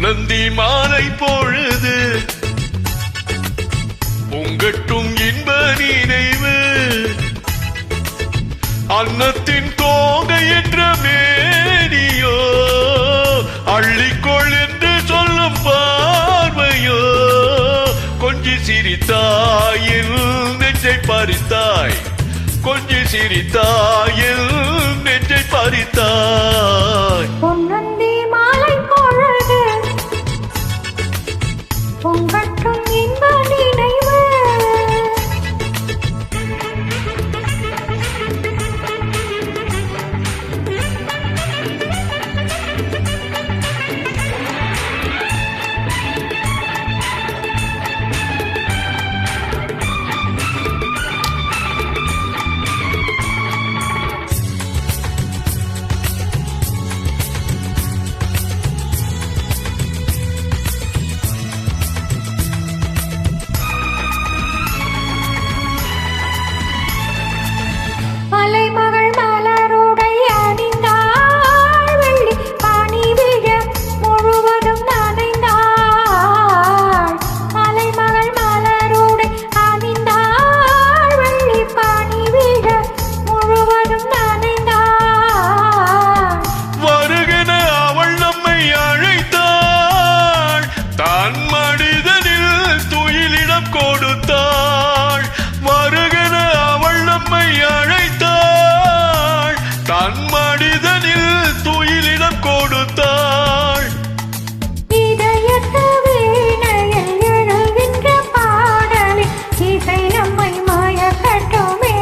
பொன்னந்தி மாலை பொழுது பொங்கட்டும் இன்ப நினைவு அன்னத்தின் தோகை என்ற மேனியோ அள்ளிக்கொள் என்று சொல்லும் பார்வையோ கொஞ்சி சிரித்தாயில் நெஞ்சை பறித்தாய் கொஞ்சி சிரித்தாயில் நெஞ்சை பறித்தாய் பொன்னந்தி மாலை பொழுது பொங்கட்டும் இன்ப நினைவு மலைமகள் மலருடை அணிந்தாள் வெள்ளி பனி விழ முழுவதும் நனைந்தாள் மலைமகள் மலருடை அணிந்தாள் வெள்ளி பனி விழ முழுவதும் நனைந்தாள் வருகிற அவள் நம்மை அழைத்தாள் தான் மனிதனில் துயிலிடம் கொடுத்தாள் வருகிற அவள் நம்மை அழைத்தாள் தன் மனிதனில் துயிலிடம் கொடுத்தாள் இதயத்து வீணையில் எழுகின்ற பாடலில் இசை நம்மை மயக்கட்டுமே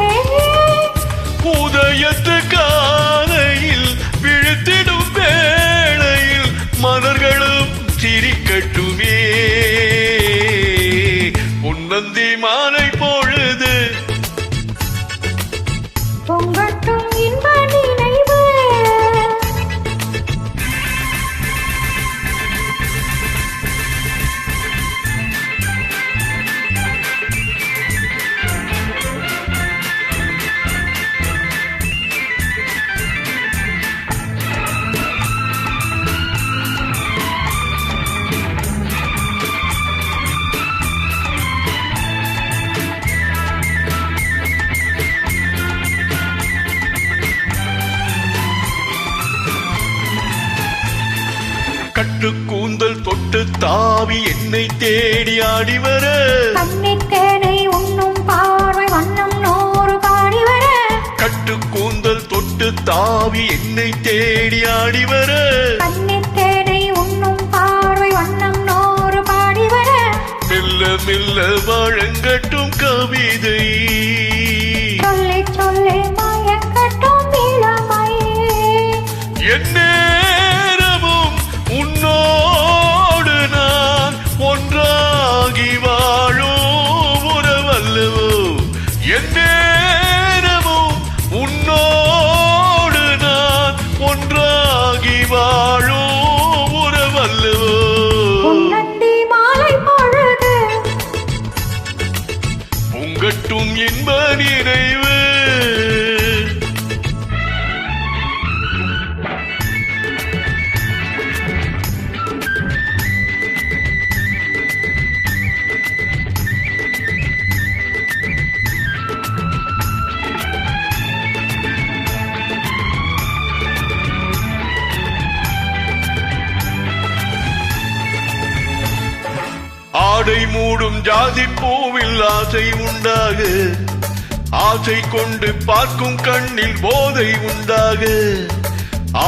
உதயத்து காலையில் விழுத்திடும் வேளையில் மலர்களும் சிரிக்கட்டுமே பொன்னந்தி மாலை பொழுது பொங்கட்டும் இன்ப நினைவு கட்டு கூந்தல் தொட்டு தாவி என்னை தேடி ஆடி வர கண்ணின் தேனை உண்ணும் பார்வை வண்ணம் நூறு பாடி வர கட்டு கூந்தல் தொட்டு தாவி என்னை தேடி ஆடி வர கண்ணின் தேனை உண்ணும் பார்வை வண்ணம் நூறு பாடி வர மெல்ல மெல்ல வழங்கட்டும் கவிதை சொல்லி சொல்லி மயக்கட்டும் இளமை எந்நேரமும் உன்னோடு நான் ஒன்றாகி வாழும் உறவல்லவோ எந்நேரமும் உன்னோடு நான் ஒன்றாகி வாழும் உறவல்லவோ பொன்னந்தி மாலை பொழுது பொங்கட்டும் இன்ப நினைவு ஆடை மூடும் ஜாதி பூவில் ஆசை உண்டாக ஆசை கொண்டு பார்க்கும் கண்ணில் போதை உண்டாக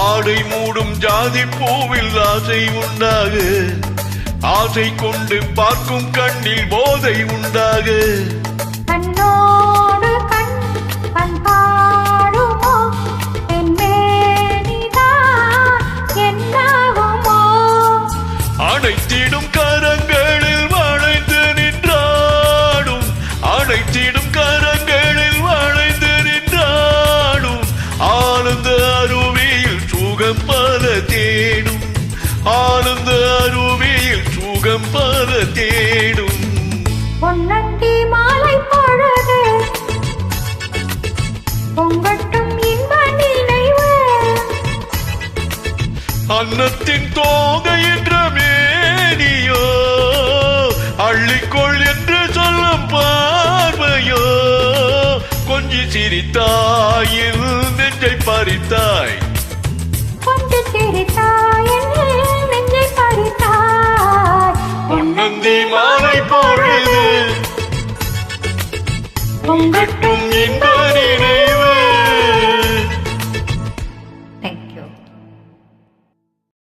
ஆடை மூடும் ஜாதி பூவில் ஆசை உண்டாக ஆசை கொண்டு பார்க்கும் கண்ணில் போதை உண்டாக கண்ணோடு கண் பாடுமோ என் மேனிதான் என்னாகுமோ அனைத்திடும் கரங்களில் வளைந்து நின்றாடும் அனைத்திடும் கரங்களில் வளைந்து நின்றாடும் ஆனந்த அருவியில் சுகம் பல தேடும் ஆனந்த அருவியில் சுகம் பல தேடும் பொன்னந்தி மாலை பொழுது பொங்கட்டும் இன்ப நினைவு அன்னத்தின் தோகை என்ற அள்ளிக்கொள் என்று சொல்லும் பார்வையோ கொஞ்சி சிரித்தாயில் நெஞ்சை பறித்தாய் கொஞ்சி சிரித்தாய் என் நெஞ்சை பறித்தாய் பொன்னந்தி மாலை பொழுது உங்கள்